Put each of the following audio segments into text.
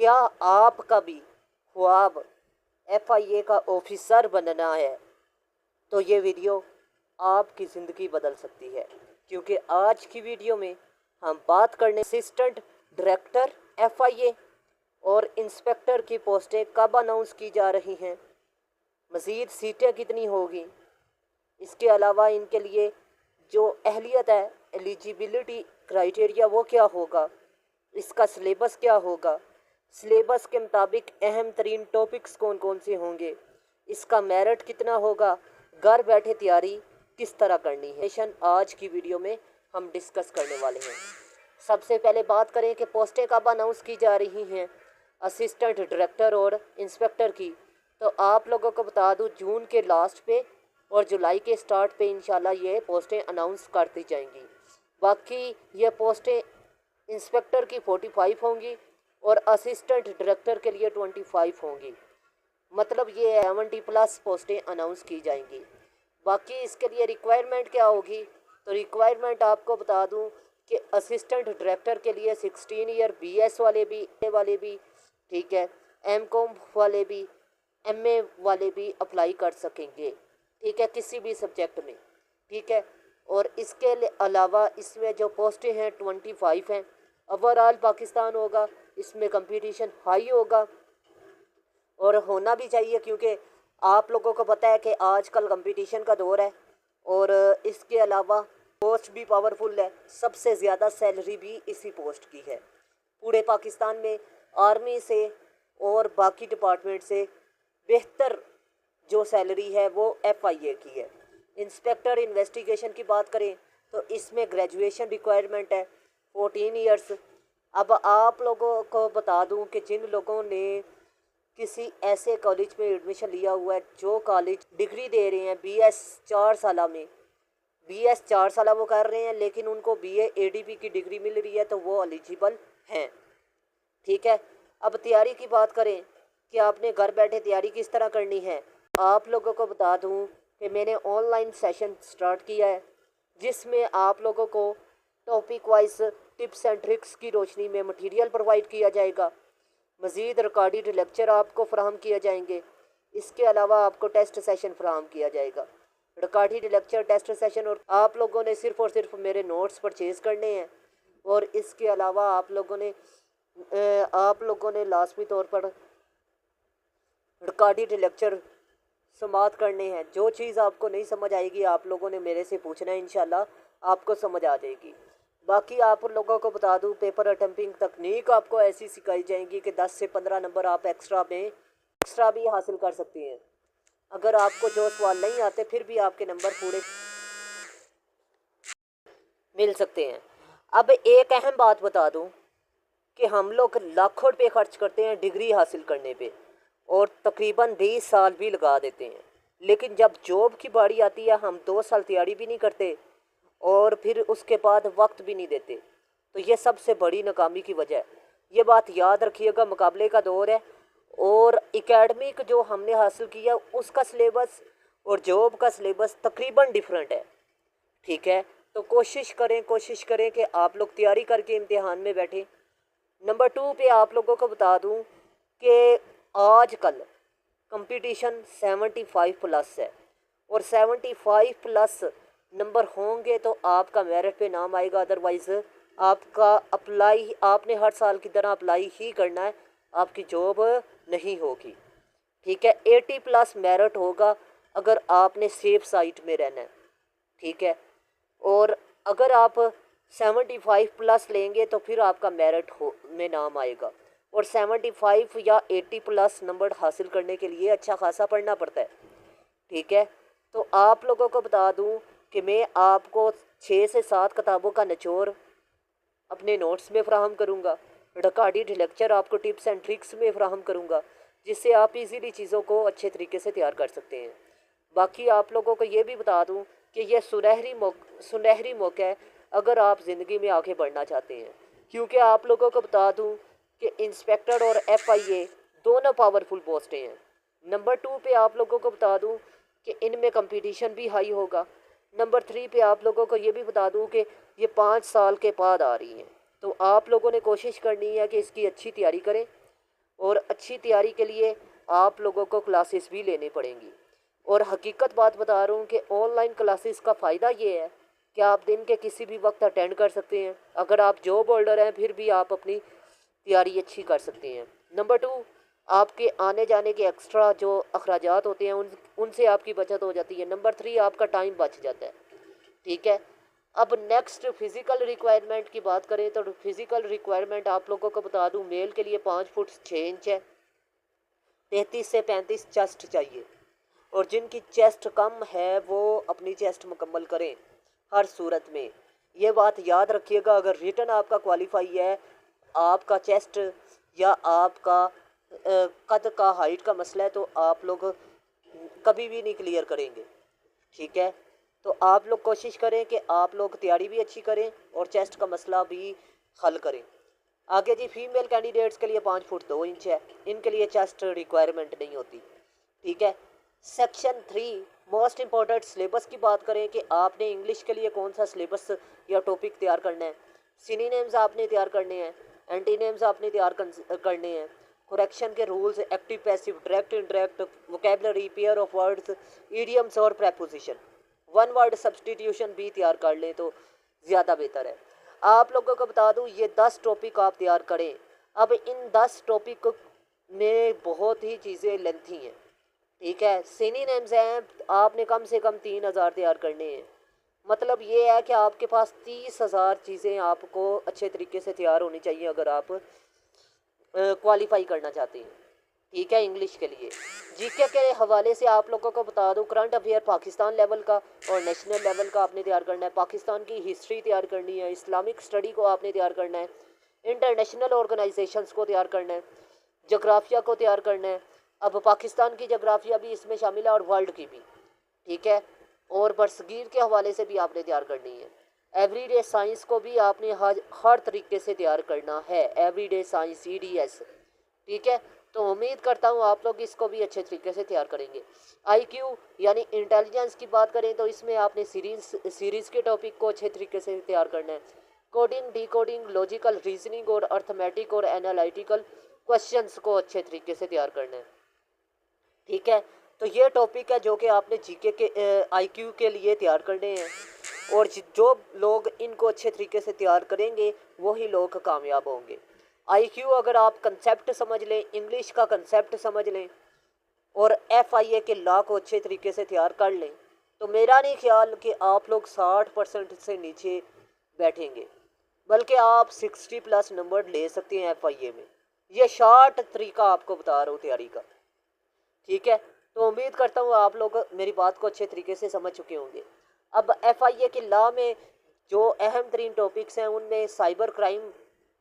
क्या आपका भी ख्वाब FIA का ऑफिसर बनना है? तो ये वीडियो आपकी ज़िंदगी बदल सकती है, क्योंकि आज की वीडियो में हम बात करने असिस्टेंट डायरेक्टर FIA और इंस्पेक्टर की पोस्टें कब अनाउंस की जा रही हैं, मज़ीद सीटें कितनी होगी, इसके अलावा इनके लिए जो अहलियत है, एलिजिबिलिटी क्राइटेरिया वो क्या होगा, इसका सिलेबस क्या होगा, सिलेबस के मुताबिक अहम तरीन टॉपिक्स कौन कौन से होंगे, इसका मेरिट कितना होगा, घर बैठे तैयारी किस तरह करनी है, आज की वीडियो में हम डिस्कस करने वाले हैं। सबसे पहले बात करें कि पोस्टें कब अनाउंस की जा रही हैं असिस्टेंट डायरेक्टर और इंस्पेक्टर की, तो आप लोगों को बता दूं जून के लास्ट पे और जुलाई के स्टार्ट पे इंशाल्लाह ये पोस्टें अनाउंस कर दी जाएंगी। बाकी ये पोस्टें इंस्पेक्टर की 45 होंगी और असिस्टेंट डायरेक्टर के लिए 25 होंगी, मतलब ये 70+ पोस्टें अनाउंस की जाएंगी। बाकी इसके लिए रिक्वायरमेंट क्या होगी, तो रिक्वायरमेंट आपको बता दूं कि असिस्टेंट डायरेक्टर के लिए 16 ईयर BS वाले भी ठीक है, MCOM वाले भी, MA वाले भी अप्लाई कर सकेंगे, ठीक है, किसी भी सब्जेक्ट में, ठीक है। और इसके अलावा इसमें जो पोस्टें हैं 25 हैं। ओवरऑल पाकिस्तान होगा, इसमें कंपटीशन हाई होगा और होना भी चाहिए, क्योंकि आप लोगों को पता है कि आजकल कंपटीशन का दौर है और इसके अलावा पोस्ट भी पावरफुल है, सबसे ज़्यादा सैलरी भी इसी पोस्ट की है पूरे पाकिस्तान में। आर्मी से और बाकी डिपार्टमेंट से बेहतर जो सैलरी है वो FIA की है। इंस्पेक्टर इन्वेस्टिगेशन की बात करें तो इसमें ग्रेजुएशन रिक्वायरमेंट है 14 ईयर्स। अब आप लोगों को बता दूं कि जिन लोगों ने किसी ऐसे कॉलेज में एडमिशन लिया हुआ है जो कॉलेज डिग्री दे रहे हैं BS 4 साल में, BS 4 साल वो कर रहे हैं लेकिन उनको BA ADP की डिग्री मिल रही है तो वो एलिजिबल हैं, ठीक है। अब तैयारी की बात करें कि आपने घर बैठे तैयारी किस तरह करनी है, आप लोगों को बता दूं कि मैंने ऑनलाइन सेशन स्टार्ट किया है जिसमें आप लोगों को topic wise tips and tricks की रोशनी में मटेरियल प्रोवाइड किया जाएगा। मज़ीद रिकॉर्डेड लेक्चर आपको फराहम किए जाएंगे। इसके अलावा आपको टेस्ट सेशन फराहम किया जाएगा। रिकॉर्डेड लेक्चर, टेस्ट सेशन, और आप लोगों ने सिर्फ़ और सिर्फ मेरे नोट्स परचेज़ करने हैं। और इसके अलावा आप लोगों ने लाजमी तौर पर रिकॉर्डेड लेक्चर समाप्त करने हैं। जो चीज़ आपको नहीं समझ आएगी आप लोगों ने मेरे से पूछना है, इंशाल्लाह आपको समझ आ जाएगी। बाकी आप लोगों को बता दूं पेपर अटेम्प्टिंग तकनीक आपको ऐसी सिखाई जाएंगी कि 10 से 15 नंबर आप एक्स्ट्रा भी हासिल कर सकते हैं। अगर आपको जो सवाल नहीं आते फिर भी आपके नंबर पूरे मिल सकते हैं। अब एक अहम बात बता दूं कि हम लोग लाखों रुपये खर्च करते हैं डिग्री हासिल करने पे और तकरीबन 20 साल भी लगा देते हैं, लेकिन जब जॉब की बारी आती है हम 2 साल तैयारी भी नहीं करते और फिर उसके बाद वक्त भी नहीं देते। तो ये सबसे बड़ी नाकामी की वजह है। ये बात याद रखिएगा, मुकाबले का दौर है और एकेडमिक जो हमने हासिल किया उसका सिलेबस और जॉब का सिलेबस तकरीबन डिफरेंट है, ठीक है। तो कोशिश करें कि आप लोग तैयारी करके इम्तिहान में बैठें। नंबर 2 पे आप लोगों को बता दूं कि आजकल कंपटीशन 75+ है और 75+ नंबर होंगे तो आपका मेरिट पे नाम आएगा, अदरवाइज़ आपका अप्लाई आपने हर साल की तरह अप्लाई ही करना है, आपकी जॉब नहीं होगी, ठीक है। 80+ मेरिट होगा अगर आपने सेफ साइट में रहना है, ठीक है। और अगर आप 75+ लेंगे तो फिर आपका मेरिट में नाम आएगा और 75 या 80+ नंबर हासिल करने के लिए अच्छा खासा पढ़ना पड़ता है, ठीक है। तो आप लोगों को बता दूं कि मैं आपको 6 से 7 किताबों का निचोड़ अपने नोट्स में फ़राहम करूंगा, रिकॉर्डेड लेक्चर आपको टिप्स एंड ट्रिक्स में फ़राहम करूंगा, जिससे आप इजीली चीज़ों को अच्छे तरीके से तैयार कर सकते हैं। बाकी आप लोगों को ये भी बता दूं कि यह सुनहरी मौका है अगर आप ज़िंदगी में आगे बढ़ना चाहते हैं, क्योंकि आप लोगों को बता दूं कि इंस्पेक्टर और FIA दोनों पावरफुल पोस्टें हैं। नंबर 2 पे आप लोगों को बता दूं कि इनमें कंपटीशन भी हाई होगा। नंबर 3 पे आप लोगों को ये भी बता दूं कि ये 5 साल के बाद आ रही हैं, तो आप लोगों ने कोशिश करनी है कि इसकी अच्छी तैयारी करें और अच्छी तैयारी के लिए आप लोगों को क्लासेस भी लेनी पड़ेंगी। और हकीकत बात बता रहा हूँ कि ऑनलाइन क्लासेस का फ़ायदा ये है कि आप दिन के किसी भी वक्त अटेंड कर सकते हैं। अगर आप जॉब होल्डर हैं फिर भी आप अपनी तैयारी अच्छी कर सकते हैं। नंबर 2, आपके आने जाने के एक्स्ट्रा जो अखराजात होते हैं उनसे आपकी बचत हो जाती है। नंबर 3, आपका टाइम बच जाता है। ठीक है, अब नेक्स्ट फिज़िकल रिक्वायरमेंट की बात करें तो फिज़िकल रिक्वायरमेंट आप लोगों को बता दूं, मेल के लिए 5 फुट 6 इंच है, 33 से 35 चेस्ट चाहिए। और जिनकी चेस्ट कम है वो अपनी चेस्ट मुकम्मल करें हर सूरत में। ये बात याद रखिएगा, अगर रिटर्न आपका क्वालिफाई है, आपका चेस्ट या आपका कद का हाइट का मसला है तो आप लोग कभी भी नहीं क्लियर करेंगे। ठीक है, तो आप लोग कोशिश करें कि आप लोग तैयारी भी अच्छी करें और चेस्ट का मसला भी हल करें। आगे जी, फीमेल कैंडिडेट्स के लिए 5 फुट 2 इंच है, इनके लिए चेस्ट रिक्वायरमेंट नहीं होती। ठीक है, सेक्शन 3 मोस्ट इम्पोर्टेंट सिलेबस की बात करें कि आपने इंग्लिश के लिए कौन सा सिलेबस या टॉपिक तैयार करना है। सिनोनिम्स आपने तैयार करने हैं, एंटीनिम्स आपने तैयार करने हैं, करेक्शन के rules, active passive, direct indirect, vocabulary, pair of words, idioms और प्रेपोजिशन, वन वर्ड सब्सटीट्यूशन भी तैयार कर लें तो ज़्यादा बेहतर है। आप लोगों को बता दूं, ये 10 टॉपिक आप तैयार करें। अब इन 10 टॉपिक में बहुत ही चीज़ें लेंथी हैं। ठीक है, सिनोनिम्स हैं, आपने कम से कम 3000 तैयार करने हैं। मतलब ये है कि आपके पास 30,000 चीज़ें आपको अच्छे तरीके से तैयार होनी चाहिए अगर आप क्वालिफाई करना चाहते हैं। ठीक है, इंग्लिश के लिए जीके के हवाले से आप लोगों को बता दूं, करंट अफेयर पाकिस्तान लेवल का और नेशनल लेवल का आपने तैयार करना है, पाकिस्तान की हिस्ट्री तैयार करनी है, इस्लामिक स्टडी को आपने तैयार करना है, इंटरनेशनल ऑर्गेनाइजेशंस को तैयार करना है, जोग्राफिया को तैयार करना है। अब पाकिस्तान की जोग्राफिया भी इसमें शामिल है और वर्ल्ड की भी। ठीक है, और बरसगीर के हवाले से भी आपने तैयार करनी है। एवरीडे साइंस को भी आपने हर तरीके से तैयार करना है, एवरीडे साइंस EDS। ठीक है, तो उम्मीद करता हूँ आप लोग इसको भी अच्छे तरीके से तैयार करेंगे। IQ यानी इंटेलिजेंस की बात करें तो इसमें आपने सीरीज़ के टॉपिक को अच्छे तरीके से तैयार करना है। कोडिंग, डिकोडिंग, लॉजिकल रीजनिंग और अर्थमेटिक और एनालिटिकल क्वेश्चंस को अच्छे तरीके से तैयार करना है। ठीक है, तो ये टॉपिक है जो कि आपने जीके के IQ के लिए तैयार करने हैं, और जो लोग इनको अच्छे तरीके से तैयार करेंगे वही लोग कामयाब होंगे। IQ अगर आप कंसेप्ट समझ लें, इंग्लिश का कंसेप्ट समझ लें और FIA के लॉ को अच्छे तरीके से तैयार कर लें तो मेरा नहीं ख्याल कि आप लोग 60% से नीचे बैठेंगे, बल्कि आप 60+ नंबर ले सकते हैं FIA में। ये शॉर्ट तरीका आपको बता रहा हूँ तैयारी का। ठीक है, तो उम्मीद करता हूँ आप लोग मेरी बात को अच्छे तरीके से समझ चुके होंगे। अब FIA के लॉ में जो अहम तरीन टॉपिक्स हैं उनमें साइबर क्राइम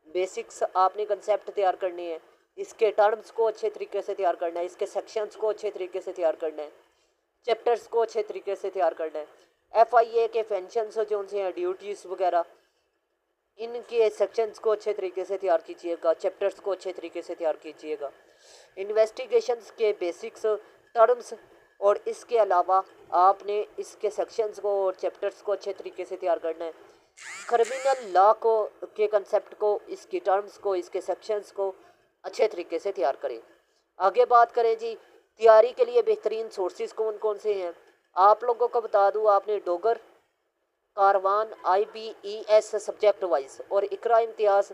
बेसिक्स आपने कंसेप्ट तैयार करने हैं, इसके टर्म्स को अच्छे तरीके से तैयार करना है, इसके सेक्शंस को अच्छे तरीके से तैयार करना है, चैप्टर्स को अच्छे तरीके से तैयार करना है। FIA के फंक्शंस जो से हैं, ड्यूटीज़ वगैरह, इनके सेक्शंस को अच्छे तरीके से तैयार कीजिएगा, चैप्टर्स को अच्छे तरीके से तैयार कीजिएगा, इन्वेस्टिगेशंस के बेसिक्स, टर्म्स, और इसके अलावा आपने इसके सेक्शंस को और चैप्टर्स को अच्छे तरीके से तैयार करना है। क्रिमिनल लॉ को के कंसेप्ट को, इसकी टर्म्स को, इसके सेक्शंस को अच्छे तरीके से तैयार करें। आगे बात करें जी, तैयारी के लिए बेहतरीन सोर्सेज कौन कौन से हैं। आप लोगों को बता दूं, आपने Dogar, Karwan, IBES subject wise और इकरा इम्तियाज़,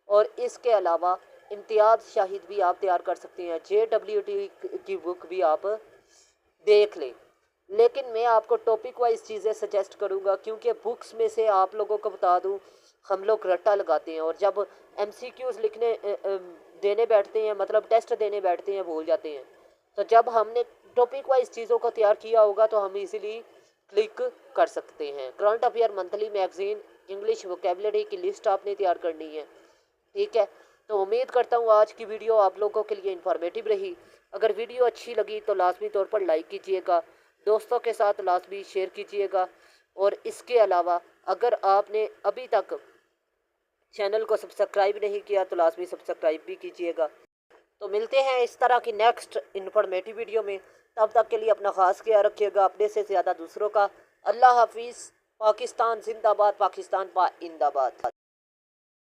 और इसके अलावा इम्तियाज़ शाहिद भी आप तैयार कर सकते हैं। JWT की बुक भी आप देख लें, लेकिन मैं आपको टॉपिक वाइज चीज़ें सजेस्ट करूंगा, क्योंकि बुक्स में से आप लोगों को बता दूं हम लोग रट्टा लगाते हैं और जब MCQs लिखने देने बैठते हैं, मतलब टेस्ट देने बैठते हैं, भूल जाते हैं। तो जब हमने टॉपिक वाइज चीज़ों को तैयार किया होगा तो हम इजीली क्लिक कर सकते हैं। Current affair monthly magazine, English vocabulary की लिस्ट आपने तैयार करनी है। ठीक है, तो उम्मीद करता हूँ आज की वीडियो आप लोगों के लिए इन्फॉर्मेटिव रही। अगर वीडियो अच्छी लगी तो लाजमी तौर पर लाइक कीजिएगा, दोस्तों के साथ लाजमी शेयर कीजिएगा, और इसके अलावा अगर आपने अभी तक चैनल को सब्सक्राइब नहीं किया तो लाजमी सब्सक्राइब भी कीजिएगा। तो मिलते हैं इस तरह की नेक्स्ट इन्फॉर्मेटिव वीडियो में, तब तक के लिए अपना ख़ास ख्याल रखिएगा, अपने से ज़्यादा दूसरों का। अल्लाह हाफिज़। पाकिस्तान जिंदाबाद, पाकिस्तान पाइंदाबाद।